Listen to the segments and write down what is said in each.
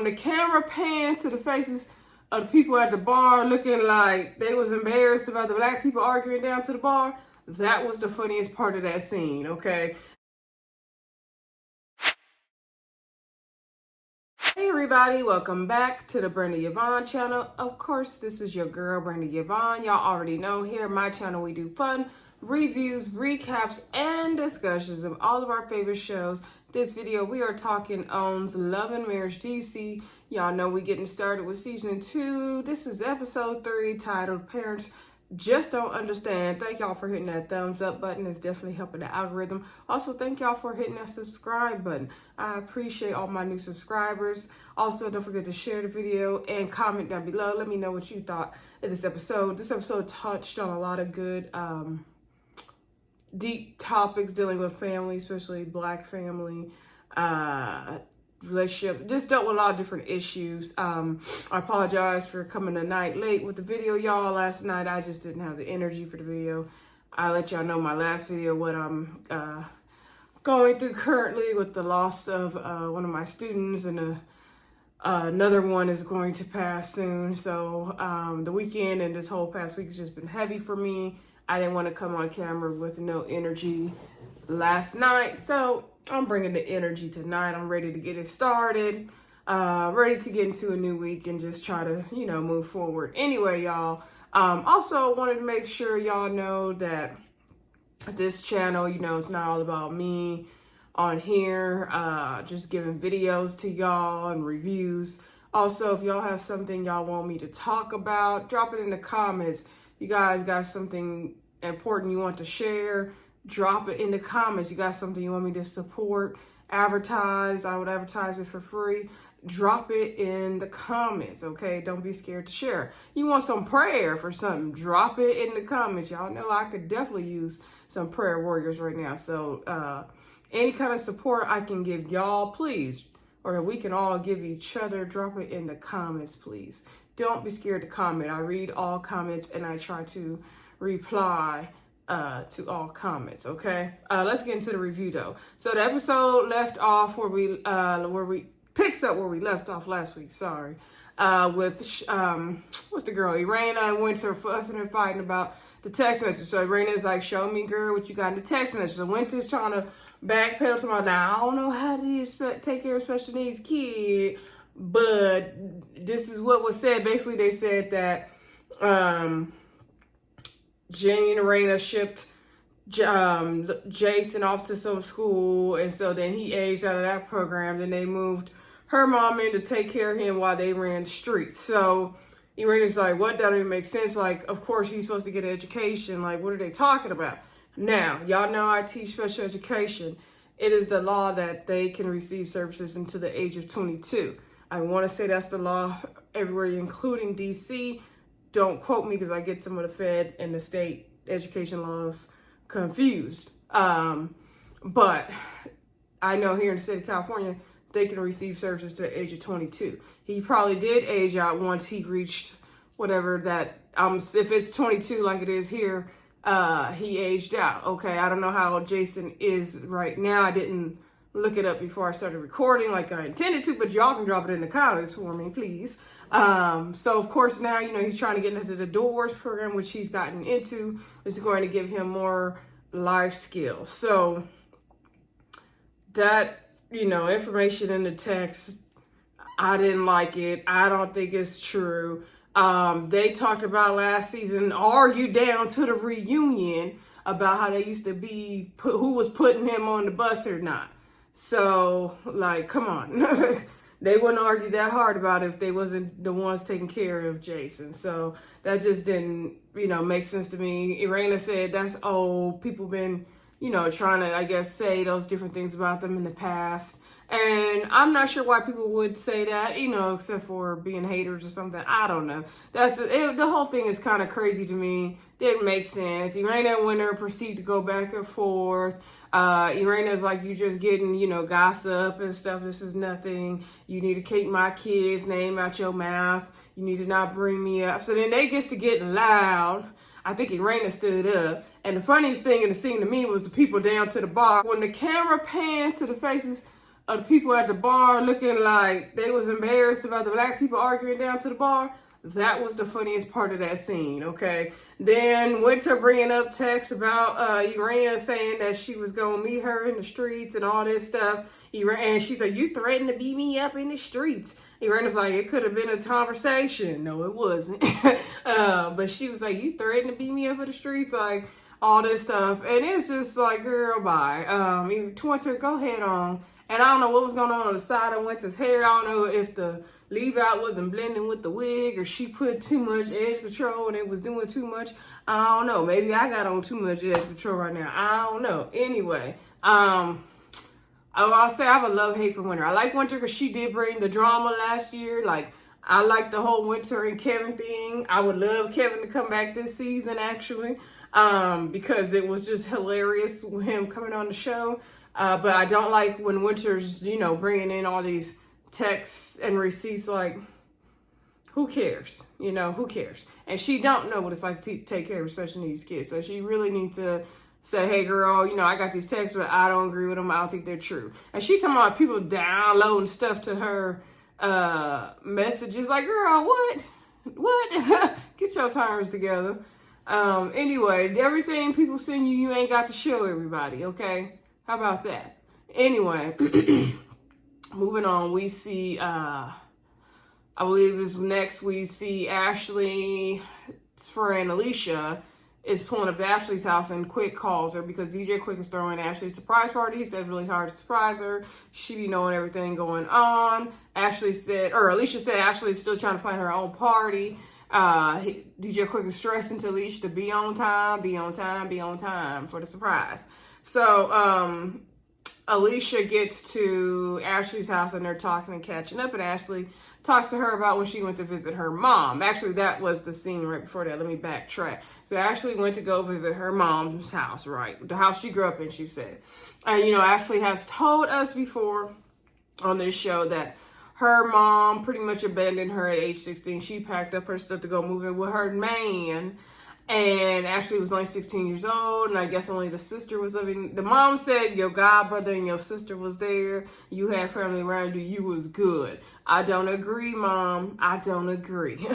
the camera panned to the faces of the people at the bar looking like they was embarrassed about the black people arguing down to the bar, that was the funniest part of that scene, okay? Hey everybody, welcome back to the Brenda Yvonne channel. Of course, this is your girl, Brenda Yvonne. Y'all already know here on my channel we do fun reviews, recaps, and discussions of all of our favorite shows. This video, we are talking on Love and Marriage DC. Y'all know we getting started with season 2. This is episode 3 titled Parents Just Don't Understand. Thank y'all for hitting that thumbs up button. It's definitely helping the algorithm. Also, thank y'all for hitting that subscribe button. I appreciate all my new subscribers. Also, don't forget to share the video and comment down below. Let me know what you thought of this episode. This episode touched on a lot of good, deep topics dealing with family, especially black family, relationship. Just dealt with a lot of different issues. I apologize for coming a night late with the video, y'all. Last night I just didn't have the energy for the video. I let y'all know my last video what I'm going through currently with the loss of one of my students, and another one is going to pass soon. So the weekend and this whole past week has just been heavy for me. I didn't want to come on camera with no energy last night, so I'm bringing the energy tonight. I'm ready to get it started, ready to get into a new week and just try to, move forward. Anyway, y'all, also wanted to make sure y'all know that this channel, it's not all about me on here, just giving videos to y'all and reviews. Also, if y'all have something y'all want me to talk about, drop it in the comments. You guys got something important you want to share, drop it in the comments. You got something you want me to support, advertise, I would advertise it for free. Drop it in the comments, okay? Don't be scared to share. You want some prayer for something, drop it in the comments. Y'all know I could definitely use some prayer warriors right now. So any kind of support I can give y'all, please, or that we can all give each other, drop it in the comments, please. Don't be scared to comment. I read all comments and I try to reply to all comments, okay? Let's get into the review though. So the episode left off where we picks up where we left off last week, sorry. With what's the girl? Erana and Winter fussing and fighting about the text message. So Irana's like, show me, girl, what you got in the text message. So Winter's trying to backpedal to my, now I don't know how to take care of special needs kid. But this is what was said. Basically, they said that Jenny and Erana shipped Jason off to some school, and so then he aged out of that program. Then they moved her mom in to take care of him while they ran the streets. So Irana's like, what? That don't even make sense. Like, of course he's supposed to get an education. Like, what are they talking about? Now, y'all know I teach special education. It is the law that they can receive services until the age of 22. I want to say that's the law everywhere, including DC. Don't quote me because I get some of the Fed and the state education laws confused. But I know here in the state of California, they can receive services to the age of 22. He probably did age out once he reached whatever that, if it's 22 like it is here, he aged out. Okay, I don't know how old Jason is right now. I didn't look it up before I started recording like I intended to, but y'all can drop it in the comments for me, please. So of course now, he's trying to get into the Doors program, which he's gotten into, which is going to give him more life skills. So that, information in the text, I didn't like it. I don't think it's true. They talked about last season, argued down to the reunion about how they used to be, who was putting him on the bus or not. So, like, come on. They wouldn't argue that hard about it if they wasn't the ones taking care of Jason. So that just didn't, make sense to me. Erana said that's old. People been, trying to, I guess, say those different things about them in the past. And I'm not sure why people would say that, except for being haters or something. I don't know. The whole thing is kind of crazy to me. Didn't make sense. Erana and Winter proceed to go back and forth. Irana's like, you just getting, gossip and stuff. This is nothing. You need to keep my kid's name out your mouth. You need to not bring me up. So then they gets to getting loud. I think Erana stood up. And the funniest thing in the scene to me was the people down to the bar. When the camera panned to the faces of the people at the bar looking like they was embarrassed about the black people arguing down to the bar. That was the funniest part of that scene, okay? Then Winter bringing up text about Erana saying that she was going to meet her in the streets and all this stuff. And she said, you threatened to beat me up in the streets. Erana's like, it could have been a conversation. No, it wasn't. But she was like, you threatened to beat me up in the streets? Like, all this stuff. And it's just like, girl, bye. Winter, go ahead on. And I don't know what was going on the side of Winter's hair. I don't know if the leave out wasn't blending with the wig or she put too much edge control and it was doing too much. I don't know. Maybe I got on too much edge control right now. I don't know. Anyway, I'll say I have a love-hate for Winter. I like Winter because she did bring the drama last year. Like, I like the whole Winter and Kevin thing. I would love Kevin to come back this season, actually, because it was just hilarious with him coming on the show. But I don't like when Winter's, bringing in all these texts and receipts. Like, who cares? Who cares? And she don't know what it's like to take care of special needs kids. So she really needs to say, hey, girl, I got these texts, but I don't agree with them. I don't think they're true. And she talking about people downloading stuff to her messages. Like, girl, what? Get your tires together. Anyway, everything people send you ain't got to show everybody, okay? How about that? Anyway, moving on, we see, I believe it's next, we see Ashley's friend Alicia is pulling up to Ashley's house, and Quik calls her because DJ Quik is throwing Ashley's surprise party. He says it's really hard to surprise her. She be knowing everything going on. Alicia said Ashley is still trying to plan her own party. DJ Quik is stressing to Alicia to be on time for the surprise. So, Alicia gets to Ashley's house and they're talking and catching up, and Ashley talks to her about when she went to visit her mom. Actually, that was the scene right before that. Let me backtrack. So Ashley went to go visit her mom's house, right? The house she grew up in, she said. And, Ashley has told us before on this show that her mom pretty much abandoned her at age 16. She packed up her stuff to go move in with her man. And Ashley was only 16 years old, and I guess only the sister was living. The mom said your god brother and your sister was there. You had family around you. You was good. I don't agree, Mom. I don't agree.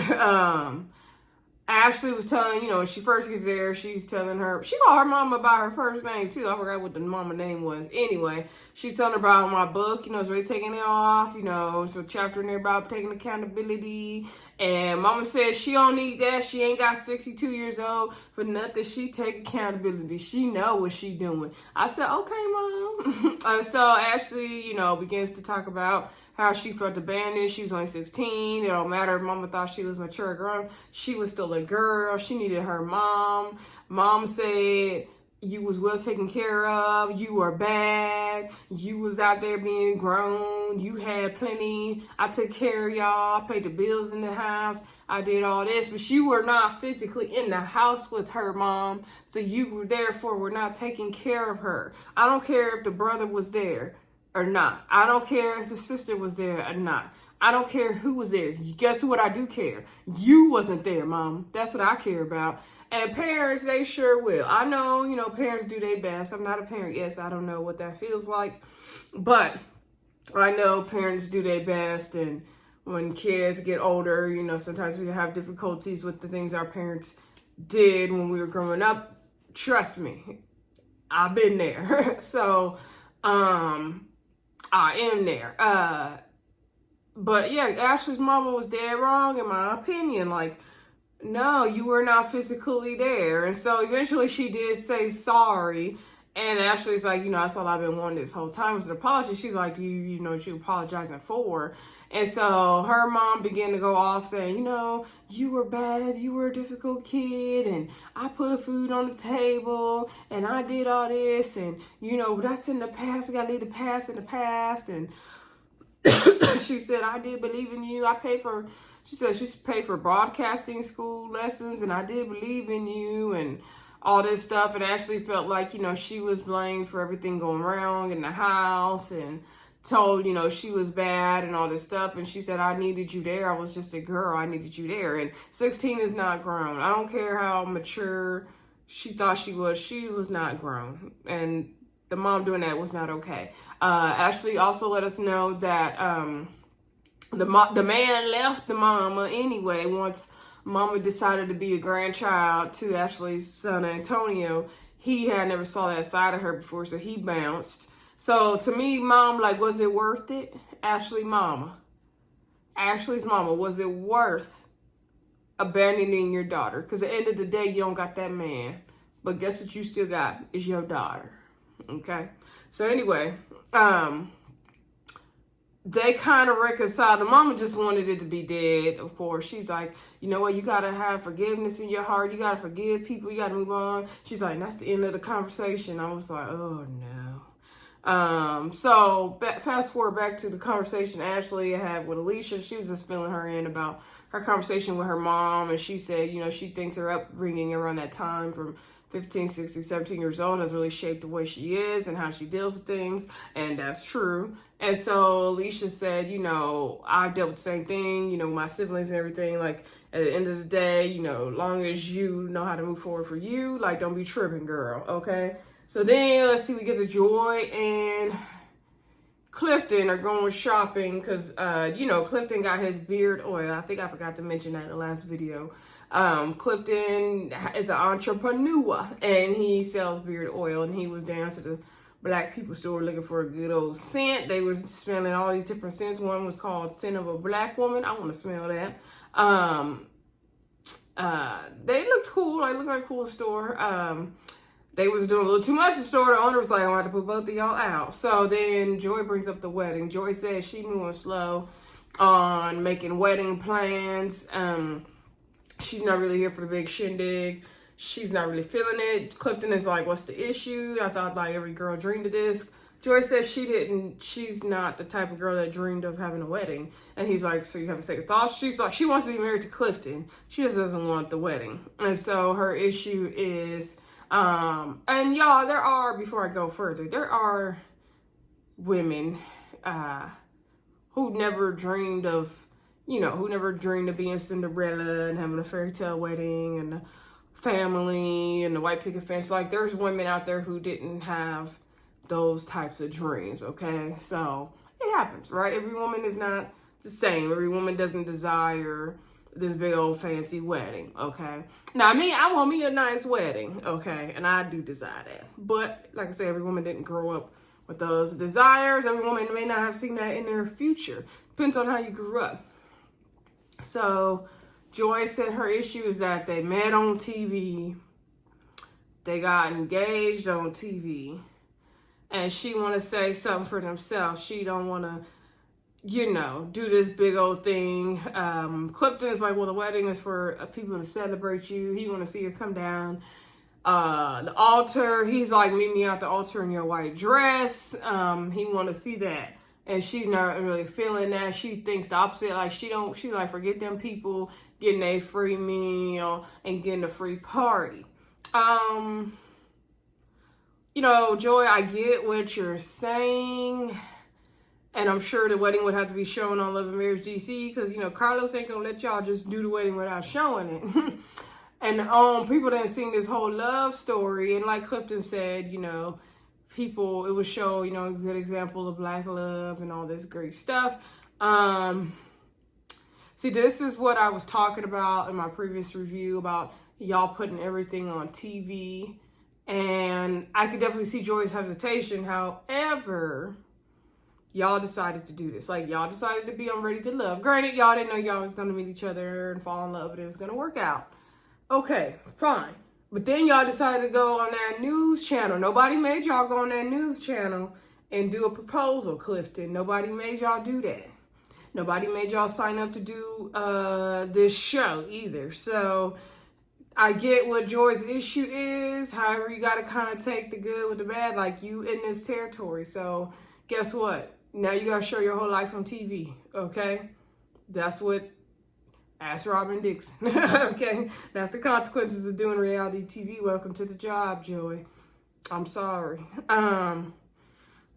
Ashley was telling, when she first gets there, she's telling her, she called her mama by her first name too. I forgot what the mama name was. Anyway, she's telling her about my book, it's really taking it off, it's a chapter in there about taking accountability. And mama says she don't need that. She ain't got 62 years old for nothing. She take accountability. She know what she doing. I said, okay, Mom. So Ashley, begins to talk about how she felt abandoned. She was only 16. It don't matter if mama thought she was mature grown. She was still a girl. She needed her mom. Mom said, you was well taken care of. You were bad. You was out there being grown. You had plenty. I took care of y'all. I paid the bills in the house. I did all this. But you were not physically in the house with her, Mom. So you were therefore were not taking care of her. I don't care if the brother was there or not. I don't care if the sister was there or not. I don't care who was there. Guess what I do care? You wasn't there, Mom. That's what I care about. And parents, they sure will. I know, parents do their best. I'm not a parent. Yes, I don't know what that feels like. But I know parents do their best. And when kids get older, sometimes we have difficulties with the things our parents did when we were growing up. Trust me, I've been there. So, I am there. But yeah, Ashley's mama was dead wrong in my opinion. Like, no, you were not physically there. And so eventually she did say sorry. And Ashley's like, that's all I've been wanting this whole time was an apology. She's like, you know what you apologizing for? And so her mom began to go off saying, you were bad. You were a difficult kid. And I put food on the table. And I did all this. And, that's in the past. We got to leave the past in the past. And she said, I did believe in you. She said she paid for broadcasting school lessons. And I did believe in you. And all this stuff. And Ashley felt like, she was blamed for everything going wrong in the house and told, she was bad and all this stuff. And she said, I needed you there. I was just a girl. I needed you there. And 16 is not grown. I don't care how mature she thought she was. She was not grown. And the mom doing that was not okay. Ashley also let us know that the man left the mama anyway once mama decided to be a grandchild to Ashley's son Antonio. He had never saw that side of her before, so he bounced. So to me, mom, like, was it worth it? Ashley's mama, was it worth abandoning your daughter? Because at the end of the day, you don't got that man. But guess what you still got is your daughter. Okay? So anyway, they kind of reconciled. The mama just wanted it to be dead, of course. She's like, you know what? You got to have forgiveness in your heart. You got to forgive people. You got to move on. She's like, that's the end of the conversation. I was like, oh, no. So fast forward back to the conversation Ashley had with Alicia. She was just filling her in about her conversation with her mom. And she said, you know, she thinks her upbringing around that time from 15, 16, 17 years old has really shaped the way she is and how she deals with things. And that's true. And so Alicia said, you know, I dealt with the same thing, you know, my siblings and everything. Like, at the end of the day, you know, long as you know how to move forward for you, like, don't be tripping, girl. Okay. So then let's see, we get to Joy and Clifton are going shopping because, you know, Clifton got his beard oil. I think I forgot to mention that in the last video. Clifton is an entrepreneur and he sells beard oil, and he was down to the Black people store looking for a good old scent. They were smelling all these different scents. One was called Scent of a Black Woman. I want to smell that. They looked cool. They looked like a cool store. They was doing a little too much in the store. The owner was like, I have to put both of y'all out. So then Joy brings up the wedding. Joy says she moving slow on making wedding plans. She's not really here for the big shindig. She's not really feeling it. Clifton is like, what's the issue? I thought like every girl dreamed of this. Joy says she's not the type of girl that dreamed of having a wedding. And he's like, so you have a second thought? She's like, she wants to be married to Clifton. She just doesn't want the wedding. And so her issue is, and y'all, there are, before I go further, there are women who never dreamed of, you know, who never dreamed of being Cinderella and having a fairy tale wedding and a family and the white picket fence. Like, there's women out there who didn't have those types of dreams, okay? So it happens, right? Every woman is not the same. Every woman doesn't desire this big old fancy wedding, okay? Now, I want me a nice wedding, okay? And I do desire that. But like I said, every woman didn't grow up with those desires. Every woman may not have seen that in their future. Depends on how you grew up. So Joy said her issue is that they met on TV. They got engaged on TV. And she want to say something for themselves. She don't want to, you know, do this big old thing. Clifton is like, well, the wedding is for people to celebrate you. He want to see her come down the altar. He's like, meet me out the altar in your white dress. He want to see that. And she's not really feeling that. She thinks the opposite. Like, she like, forget them people getting a free meal and getting a free party. You know, Joy, I get what you're saying. And I'm sure the wedding would have to be shown on Love and Marriage DC because, you know, Carlos ain't going to let y'all just do the wedding without showing it. And people didn't seen this whole love story. And like Clifton said, you know, it would show, you know, a good example of Black love and all this great stuff. See, this is what I was talking about in my previous review about y'all putting everything on TV. And I could definitely see Joy's hesitation. However, y'all decided to do this. Like, y'all decided to be on Ready to Love. Granted, y'all didn't know y'all was going to meet each other and fall in love, but it was going to work out. Okay, fine. But then y'all decided to go on that news channel. Nobody made y'all go on that news channel and do a proposal, Clifton. Nobody made y'all do that. Nobody made y'all sign up to do this show either. So I get what Joy's issue is. However, you got to kind of take the good with the bad. Like, you in this territory. So guess what? Now you got to show your whole life on TV. Okay? Ask Robin Dixon. Okay? That's the consequences of doing reality TV. Welcome to the job, Joy. I'm sorry.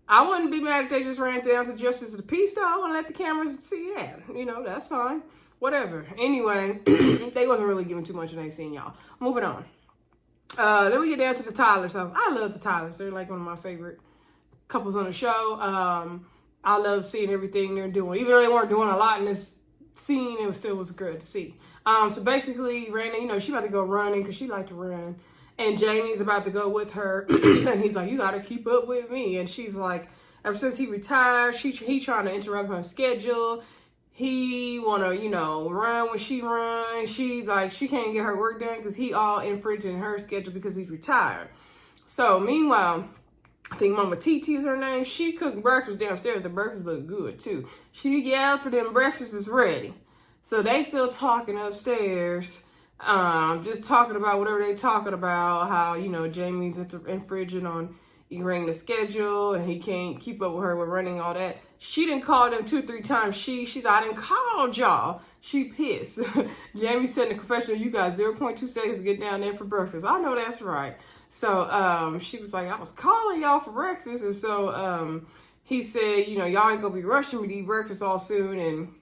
I wouldn't be mad if they just ran down to Justice of the Peace, though, and let the cameras see that. You know, that's fine. Whatever. Anyway, they wasn't really giving too much and they seen y'all. Moving on. Then we get down to the Tylers' house. I love the Tylers. They're like one of my favorite couples on the show. I love seeing everything they're doing. Even though they weren't doing a lot in this scene, it still was good to see. So basically, Raina, you know, she about to go running because she liked to run. And Jamie's about to go with her. And he's like, you got to keep up with me. And she's like, ever since he retired, he trying to interrupt her schedule. He want to, you know, run when she runs. She can't get her work done because he all infringing her schedule because he's retired. So meanwhile, I think Mama Titi is her name. She cooked breakfast downstairs. The breakfast looked good too. She yelled for them, breakfast is ready. So they still talking upstairs, just talking about whatever they talking about, how, you know, Jamie's infringing on Erana's schedule and he can't keep up with her with running all that. She didn't call them 2 or 3 times. She's I didn't call y'all. She pissed. Jamie said in the confessional, you got 0.2 seconds to get down there for breakfast. I know that's right. So she was like, I was calling y'all for breakfast. And so he said, you know, y'all ain't gonna be rushing me to eat breakfast all soon. And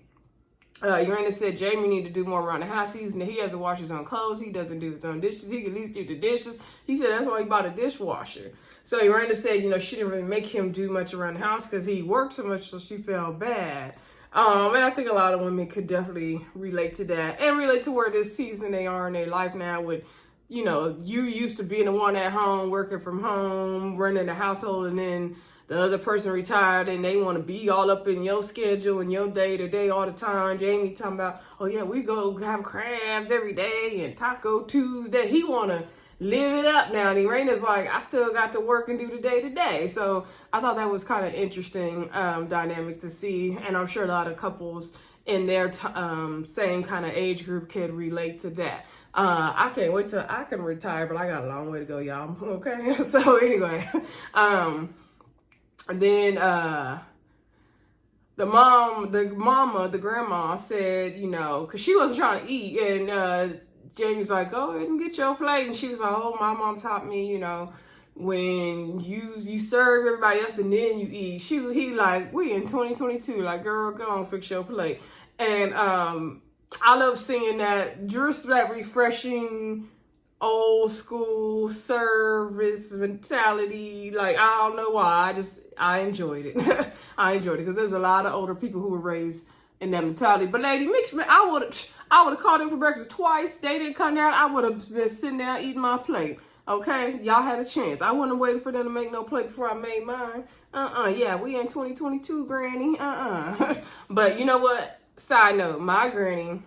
Erana said Jamie need to do more around the house. He has to wash his own clothes. He doesn't do his own dishes. He can at least do the dishes. He said that's why he bought a dishwasher. So Erana said, you know, she didn't really make him do much around the house because he worked so much, so she felt bad. And I think a lot of women could definitely relate to that and relate to where this season they are in their life now with, you know, you used to being the one at home, working from home, running the household, and then the other person retired and they want to be all up in your schedule and your day to day all the time. Jamie talking about, oh yeah, we go have crabs every day and Taco Tuesday. He want to live it up now. And Erana's like, I still got to work and do the day to day. So I thought that was kind of interesting dynamic to see. And I'm sure a lot of couples in their same kind of age group can relate to that. I can't wait till I can retire, but I got a long way to go, y'all. Okay. So anyway, then the grandma said, you know, cause she wasn't trying to eat, and Jamie's like, go ahead and get your plate. And she was like, oh, my mom taught me, you know, when you serve everybody else and then you eat. He like, we in 2022, like, girl, go on, fix your plate. And I love seeing that, just that refreshing old school service mentality. Like, I don't know why, I enjoyed it. I enjoyed it because there's a lot of older people who were raised in that mentality. But lady, I would have called them for breakfast twice. They didn't come down. I would have been sitting down eating my plate. Okay, y'all had a chance. I wasn't waiting for them to make no plate before I made mine. Yeah, we in 2022, Granny. But you know what? Side note, my granny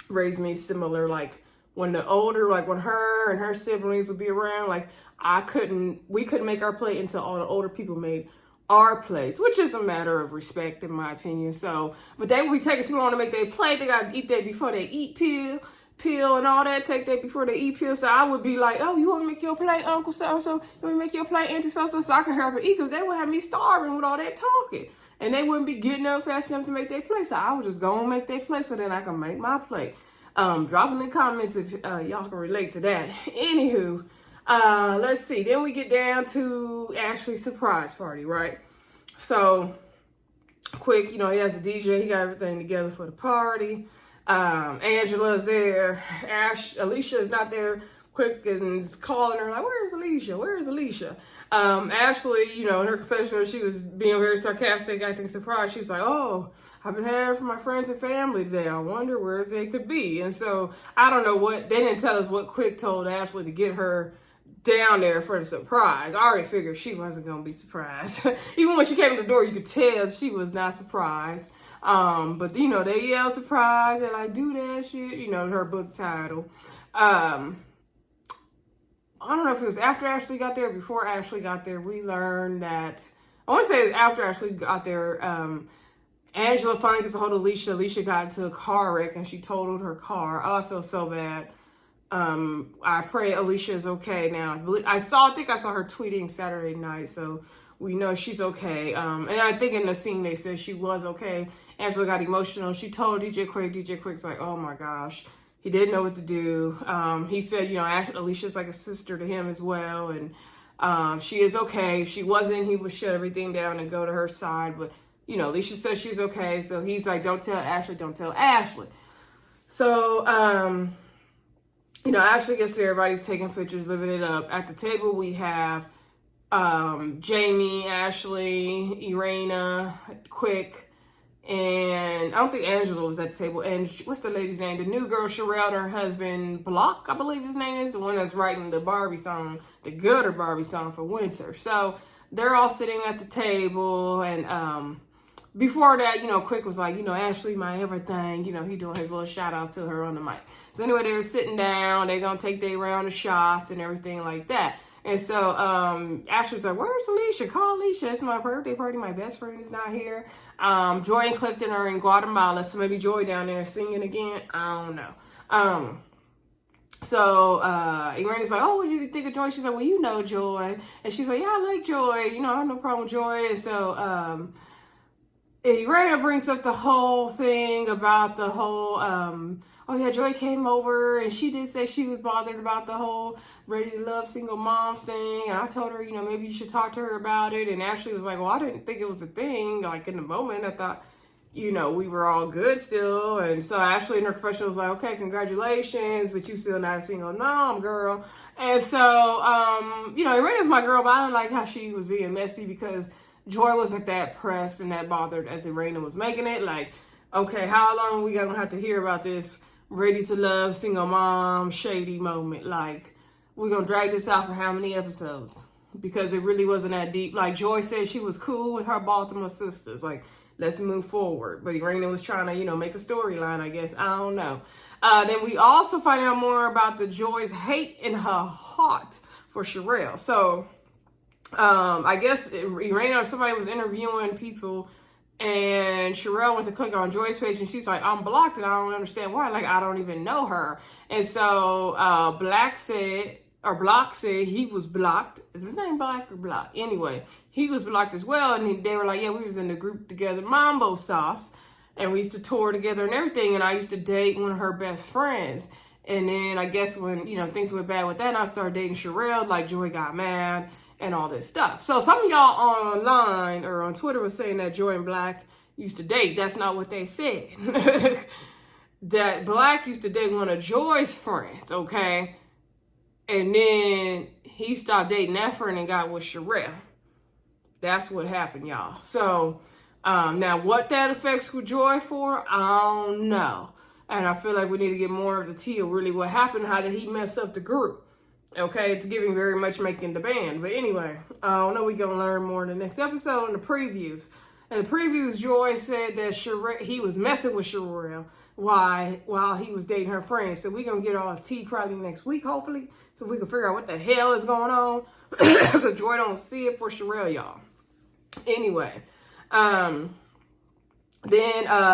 raised me similar. Like when when her and her siblings would be around, like we couldn't make our plate until all the older people made our plates, which is a matter of respect in my opinion. So, but they would be taking too long to make their plate. They got to eat that before they eat peel and all that. Take that before they eat peel. So I would be like, oh, you want to make your plate, Uncle so-so? You want to make your plate, Auntie so-so? So I can help her eat, because they would have me starving with all that talking. And they wouldn't be getting up fast enough to make their plate. So I would just go and make their plate so then I can make my plate. Drop in the comments if y'all can relate to that. Anywho, let's see. Then we get down to Ashley's surprise party, right? So Quik, you know, he has a DJ. He got everything together for the party. Angela's there. Alicia is not there. Quik is calling her like, where's Alicia? Where's Alicia? Ashley, you know, in her confessional, she was being very sarcastic, acting surprised. She's like, oh, I've been hearing from my friends and family today. I wonder where they could be. And so I don't know they didn't tell us what Quik told Ashley to get her down there for the surprise. I already figured she wasn't going to be surprised. Even when she came to the door, you could tell she was not surprised. But you know, they yell surprise. They're like, do that shit. You know, her book title. I don't know if it was after Ashley got there or before Ashley got there. We learned that, I want to say it was after Ashley got there, Angela finally gets a hold of Alicia. Alicia got into a car wreck and she totaled her car. Oh, I feel so bad. I pray Alicia is okay now. I think I saw her tweeting Saturday night, so we know she's okay. And I think in the scene they said she was okay. Angela got emotional. She told DJ Quik. DJ Quik's like, oh my gosh. He didn't know what to do. He said, you know, Alicia's like a sister to him as well. And she is okay. If she wasn't, he would shut everything down and go to her side. But, you know, Alicia says she's okay. So he's like, don't tell Ashley, don't tell Ashley. So you know, Ashley gets there, everybody's taking pictures, living it up. At the table, we have Jamie, Ashley, Erana, Quik, and I don't think Angela was at the table. And what's the lady's name? The new girl, Sherelle, and her husband, Block, I believe his name is, the one that's writing the Barbie song, the gooder Barbie song for Winter. So they're all sitting at the table, and before that, you know, Quik was like, you know, Ashley, my everything, you know, he doing his little shout out to her on the mic. So anyway, they were sitting down, they're gonna take their round of shots and everything like that. And so Ashley's like, where's Alicia? Call Alicia. It's my birthday party. My best friend is not here. Joy and Clifton are in Guatemala, so maybe Joy down there singing again. I don't know. So Irana's like, oh, what do you think of Joy? She's like, well, you know Joy. And she's like, yeah, I like Joy. You know, I have no problem with Joy. And so Erana brings up the whole thing about the whole, oh yeah, Joy came over and she did say she was bothered about the whole Ready to Love single moms thing. And I told her, you know, maybe you should talk to her about it. And Ashley was like, well, I didn't think it was a thing. Like in the moment, I thought, you know, we were all good still. And so Ashley in her confession was like, okay, congratulations, but you still not a single mom, girl. And so, you know, Irana's my girl, but I don't like how she was being messy because Joy wasn't that pressed and that bothered as Erana was making it. Like, okay, how long are we gonna have to hear about this Ready to Love single mom shady moment? Like, we're gonna drag this out for how many episodes? Because it really wasn't that deep. Like Joy said, she was cool with her Baltimore sisters. Like, let's move forward. But Erana was trying to, you know, make a storyline, I guess. I don't know. Then we also find out more about the Joy's hate in her heart for Sherelle. So I guess Erana or somebody was interviewing people and Sherelle went to click on Joy's page and she's like, I'm blocked and I don't understand why. Like, I don't even know her. And so Block said he was blocked. Is his name Black or Block? Anyway, he was blocked as well. And they were like, yeah, we was in the group together, Mambo Sauce. And we used to tour together and everything. And I used to date one of her best friends. And then I guess when, you know, things went bad with that and I started dating Sherelle, like Joy got mad and all this stuff. So some of y'all online or on Twitter was saying that Joy and Black used to date. That's not what they said. That Black used to date one of Joy's friends, okay? And then he stopped dating that friend and got with Sherelle. That's what happened, y'all. So now what that affects with Joy for, I don't know. And I feel like we need to get more of the tea of really what happened. How did he mess up the group? Okay, it's giving very much making the band. But anyway, I don't know. We're going to learn more in the next episode in the previews. In the previews, Joy said that he was messing with Sherelle while he was dating her friend. So we're going to get all the tea probably next week, hopefully, so we can figure out what the hell is going on. Because Joy don't see it for Sherelle, y'all. Anyway, then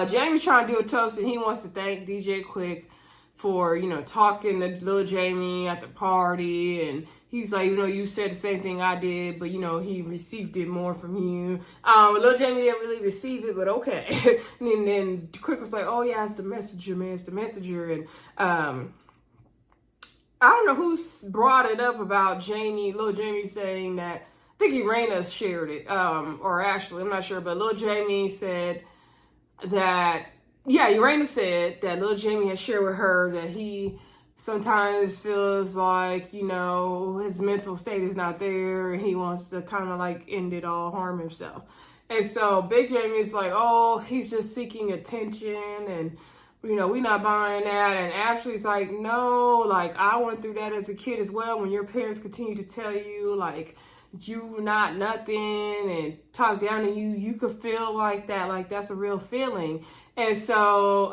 Jamie's trying to do a toast, and he wants to thank DJ Quik for, you know, talking to little Jamie at the party. And he's like, you know, you said the same thing I did, but, you know, he received it more from you. Little Jamie didn't really receive it, but okay. And then Quik was like, oh, yeah, it's the messenger, man. It's the messenger. And I don't know who brought it up about little Jamie saying that, I think Erana shared it, or Ashley, I'm not sure, but little Jamie said that, yeah, Erana said that little Jamie had shared with her that he sometimes feels like, you know, his mental state is not there and he wants to kind of like end it all, harm himself. And so Big Jamie's like, oh, he's just seeking attention and, you know, we're not buying that. And Ashley's like, no, like I went through that as a kid as well when your parents continue to tell you like, you not nothing and talk down to you, you could feel like that, like that's a real feeling. And so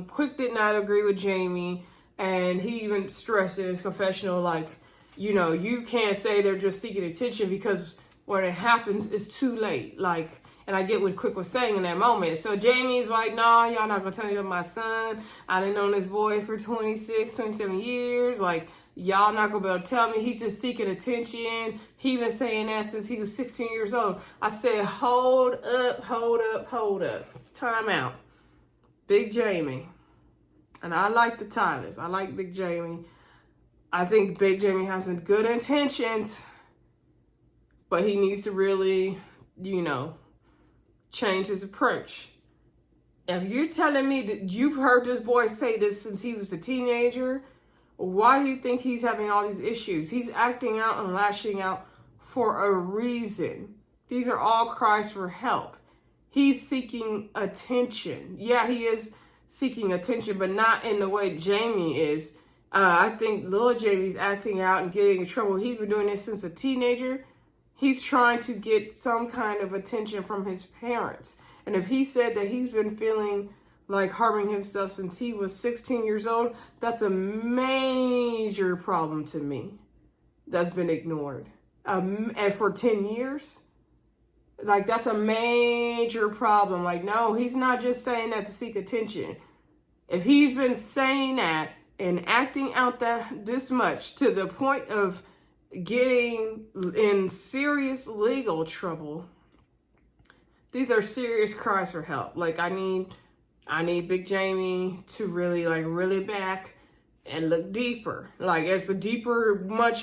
Quik did not agree with Jamie, and he even stressed in his confessional, like, you know, you can't say they're just seeking attention because when it happens, it's too late. Like, and I get what Quik was saying in that moment. So Jamie's like, nah, y'all not gonna tell me about my son. I done known this boy for 27 years. Like, y'all not gonna be able to tell me. He's just seeking attention. He been saying that since he was 16 years old. I said, hold up. Time out. Big Jamie. And I like the Tylers. I like Big Jamie. I think Big Jamie has some good intentions, but he needs to really, you know, change his approach. If you're telling me that you've heard this boy say this since he was a teenager, Why do you think he's having all these issues? He's acting out and lashing out for a reason. These are all cries for help. He's seeking attention. Yeah, he is seeking attention, but not in the way Jamie is. I think little Jamie's acting out and getting in trouble. He's been doing this since a teenager. He's trying to get some kind of attention from his parents. And if he said that he's been feeling like harming himself since he was 16 years old, that's a major problem to me that's been ignored. And for 10 years, like, that's a major problem. Like, no, he's not just saying that to seek attention. If he's been saying that and acting out this much to the point of getting in serious legal trouble, these are serious cries for help. Like, I need Big Jamie to really back and look deeper. Like, it's a deeper, much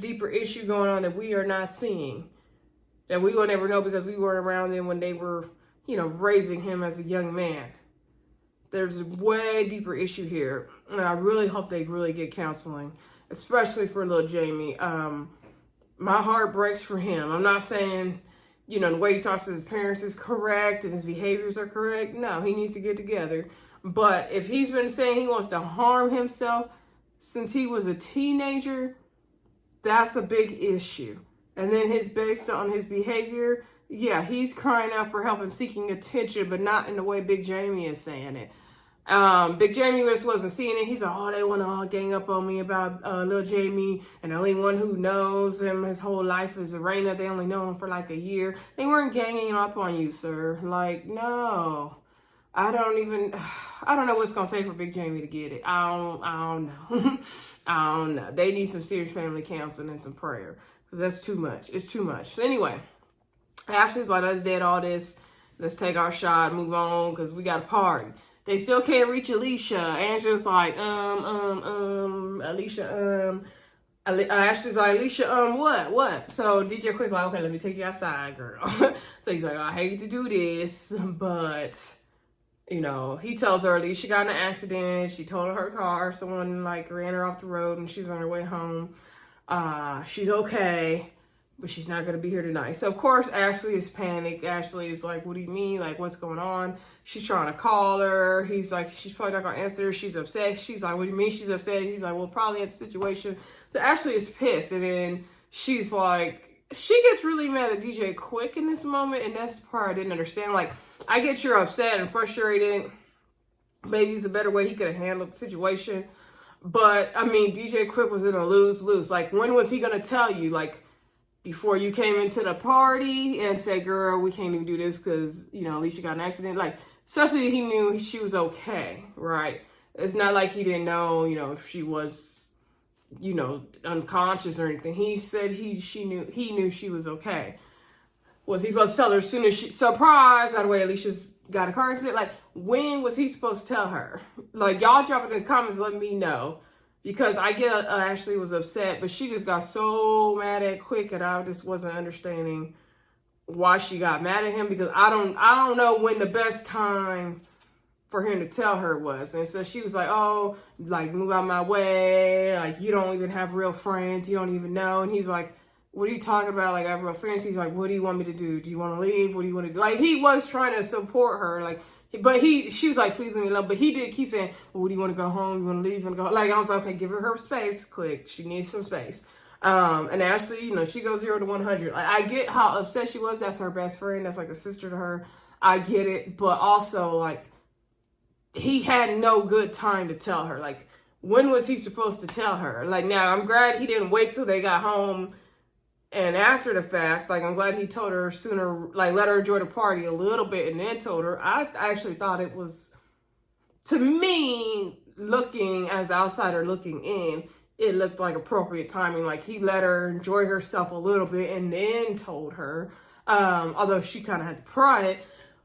deeper issue going on that we are not seeing, that we will never know because we weren't around them when they were, raising him as a young man. There's a way deeper issue here. And I really hope they really get counseling, especially for little Jamie. My heart breaks for him. I'm not saying, the way he talks to his parents is correct and his behaviors are correct. No, he needs to get together. But if he's been saying he wants to harm himself since he was a teenager, that's a big issue. And then based on his behavior, yeah, he's crying out for help and seeking attention, but not in the way Big Jamie is saying it. Big Jamie just wasn't seeing it. He's like, oh, they want to all gang up on me about little Jamie, and the only one who knows him his whole life is Erana. They only know him for like a year. They weren't ganging up on you, sir. Like, no. I don't know what's going to take for Big Jamie to get it. I don't know. I don't know. They need some serious family counseling and some prayer, because that's too much. It's too much. So anyway, Ashley's like, let's dead all this. Let's take our shot, move on, because we got a party. They still can't reach Alicia. Angela's like, Alicia, Ashley's like, Alicia, what? So DJ Quik's like, okay, let me take you outside, girl. So he's like, I hate to do this, but, he tells her Alicia got in an accident. She totaled her car. Someone, ran her off the road, and she's on her way home. She's okay, but she's not going to be here tonight. So, of course, Ashley is panicked. Ashley is like, what do you mean? Like, what's going on? She's trying to call her. He's like, she's probably not going to answer. She's upset. She's like, what do you mean she's upset? He's like, well, probably at the situation. So Ashley is pissed. And then she's like, she gets really mad at DJ Quik in this moment. And that's the part I didn't understand. Like, I get you're upset and frustrated. Maybe it's a better way he could have handled the situation. But, DJ Quik was in a lose-lose. Like, when was he going to tell you? Like, before you came into the party and said, girl, we can't even do this because, Alicia got an accident. Like, especially he knew she was okay, right? It's not like he didn't know, if she was, unconscious or anything. He said he knew she was okay. Was he supposed to tell her as soon as she, surprised, by the way, Alicia's got a car accident? Like, when was he supposed to tell her? Like, y'all drop it in the comments, let me know. Because I get Ashley was upset, but she just got so mad at Quik, and I just wasn't understanding why she got mad at him, because I don't know when the best time for him to tell her was. And so she was like, oh, like, move out my way. Like, you don't even have real friends. You don't even know. And he's like, what are you talking about? Like, I have real friends. He's like, what do you want me to do? Do you want to leave? What do you want to do? Like, he was trying to support her. Like, but she was like, please leave me alone. But he did keep saying, well, do you want to go home? You want to leave? You want to go? Like, I was like, okay, give her space. Click. She needs some space. And Ashley, she goes 0 to 100. Like, I get how upset she was. That's her best friend. That's like a sister to her. I get it. But also, like, he had no good time to tell her. Like, when was he supposed to tell her? Like, now, I'm glad he didn't wait till they got home and after the fact. Like, I'm glad he told her sooner, like, let her enjoy the party a little bit and then told her. I actually thought it was, to me, looking as outsider looking in, it looked like appropriate timing. Like, he let her enjoy herself a little bit and then told her, although she kind of had to pry it.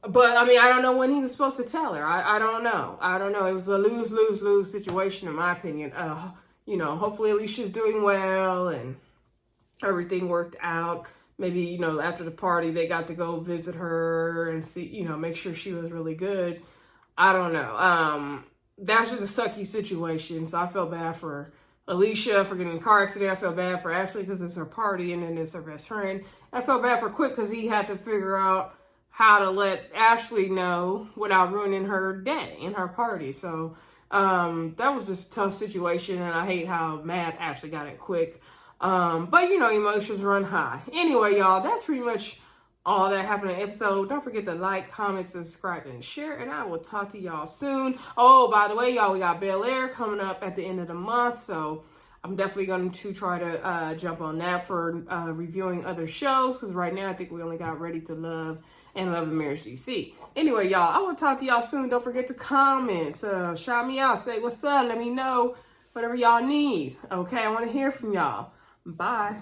But, I don't know when he was supposed to tell her. I don't know. It was a lose-lose-lose situation, in my opinion. Hopefully Alicia's doing well and everything worked out. Maybe, after the party, they got to go visit her and see, make sure she was really good. I don't know. That's just a sucky situation. So I felt bad for Alicia for getting in a car accident. I felt bad for Ashley because it's her party and then it's her best friend. I felt bad for Quik because he had to figure out how to let Ashley know without ruining her day and her party. So that was just a tough situation, and I hate how mad Ashley got at Quik. But you know, emotions run high. Anyway, y'all, that's pretty much all that happened in the episode. Don't forget to like, comment, subscribe, and share, and I will talk to y'all soon. Oh, by the way, y'all, we got Bel Air coming up at the end of the month, so I'm definitely going to try to jump on that for reviewing other shows, because right now I think we only got Ready to Love and Love and Marriage DC. Anyway, y'all, I will talk to y'all soon. Don't forget to comment, shout me out, say what's up, let me know whatever y'all need. Okay, I want to hear from y'all. Bye.